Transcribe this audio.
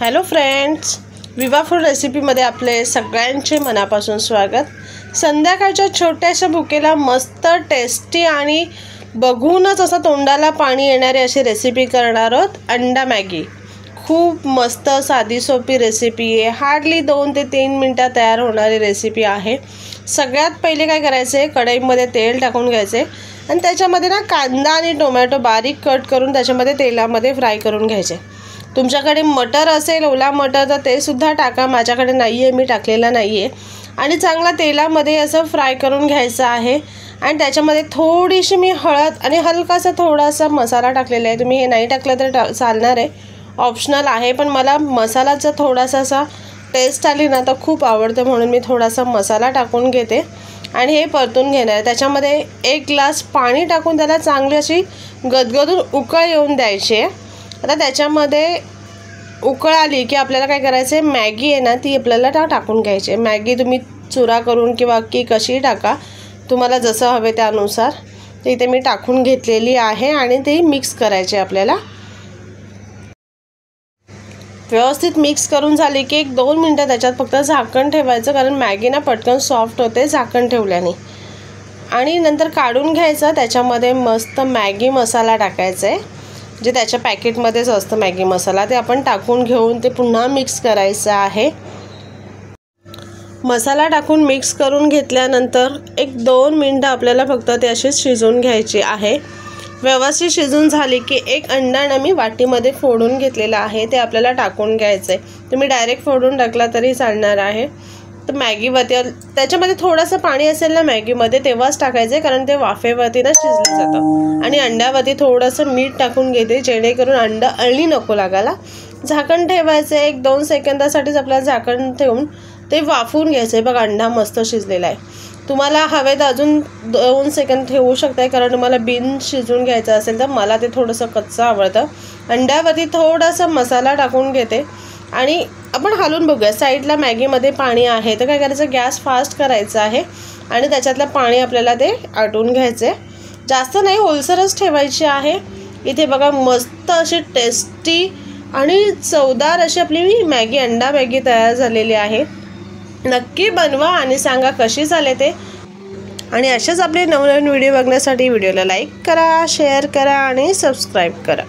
Hello friends, विवा food रेसिपीमध्ये आपले सगळ्यांचे मनापासून स्वागत। संध्याकाळच्या छोट्याशा भुकेला मस्त टेस्टी आणि बघूनच असं तोंडाला पाणी येणारी अशी रेसिपी करणार आहोत। अंडा मॅगी खूप मस्त साधी सोपी रेसिपी आहे। हार्डली 2 ते 3 मिनिटात तयार होणारी रेसिपी आहे। सगळ्यात पहिले काय करायचं आहे, कढईमध्ये तेल टाकून घ्यायचे आणि त्याच्यामध्ये ना कांदा आणि टोमॅटो बारीक कट करून त्याच्यामध्ये तेलामध्ये फ्राय करून घ्यायचे। तुमच्याकडे मटर असेल, ओला मटर, तर ते सुद्धा टाका। माझ्याकडे नाही आहे, मी टाकलेला नाही आहे। आणि चांगला तेलामध्ये असं फ्राय करून घ्यायचं आहे। आणि त्याच्यामध्ये थोडीशी मी हळद आणि हलकासा थोडासा मसाला टाकलेला आहे। तुम्ही हे नाही टाकलं तर चालणार आहे, ऑप्शनल आहे, पण मला मसालाचा थोडासा असा टेस्ट आली ना तर खूप आवडतं, म्हणून मी थोडासा मसाला टाकून घेते आणि हे परतून घेणार आहे। त्याच्यामध्ये 1 ग्लास पाणी टाकून त्याला चांगली अशी गदगदून उकळ येऊन द्यायची आहे। आता त्याच्यामध्ये उकळ आली की आपल्याला काय करायचं आहे, मॅगी आहे ना ती आपल्याला टाकून घ्यायची आहे। मॅगी तुम्ही चुरा करून किंवा अख्खी कशी टाका, तुम्हाला जसं हवे त्यानुसार। तर इथे मी टाकून घेतलेली आहे आणि ती मिक्स करायची आपल्याला। व्यवस्थित मिक्स करून झाली की 1-2 मिनटं त्याच्यात फक्त झाकण ठेवायचं, कारण मॅगी ना पटकन सॉफ्ट होते झाकण ठेवल्याने। आणि नंतर काढून घ्यायचं, त्याच्यामध्ये मस्त मॅगी मसाला टाकायचा आहे, जे त्याच्या पॅकेटमध्येच असतं मॅगी मसाला, ते आपण टाकून घेऊन ते पुन्हा मिक्स करायचं आहे। मसाला टाकून मिक्स करून घेतल्यानंतर 1-2 मिनटं आपल्याला फक्त ते अशीच शिजवून घ्यायची आहे। व्यवस्थित शिजून झाली की 1 अंडा ना मी वाटीमध्ये फोडून घेतलेला आहे, ते आपल्याला टाकून घ्यायचं आहे। तुम्ही डायरेक्ट फोडून टाकला तरी चालणार आहे। तर मॅगीवरती त्याच्यामध्ये थोडंसं पाणी असेल ना मॅगीमध्ये तेव्हाच टाकायचं आहे, कारण ते वाफेवरती ना शिजलं जातं। आणि अंड्यावरती थोडंसं मीठ टाकून घेते, जेणेकरून अंडा अळणी नको लागायला। झाकण ठेवायचं आहे, 1-2 सेकंदासाठीच आपल्याला झाकण ठेवून ते वाफवून घ्यायचं आहे। बघा अंडा मस्त शिजलेला आहे। तुम्हाला हवे तर अजून 2 सेकंद ठेवू शकताय, कारण तुम्हाला बिन शिजवून घ्यायचं असेल तर। मला ते थोडंसं कच्चं आवडतं। अंड्यावरती थोडासा मसाला टाकून घेते आणि आपण हलवून बघूया। साईडला मॅगीमध्ये पाणी आहे, तर काय करायचं, गॅस फास्ट करायचा आहे आणि त्याच्यातलं पाणी आपल्याला ते आटून घ्यायचं आहे। जास्त नाही, ओलसरच ठेवायची आहे। इथे बघा मस्त अशी टेस्टी आणि चवदार अशी आपली मॅगी, अंडा मॅगी तयार झालेली आहे। नक्की बनवा आणि सांगा कशी झाले ते। आणि अशाच आपले नवनवीन व्हिडिओ बघण्यासाठी व्हिडिओला लाईक करा, शेअर करा आणि सबस्क्राईब करा।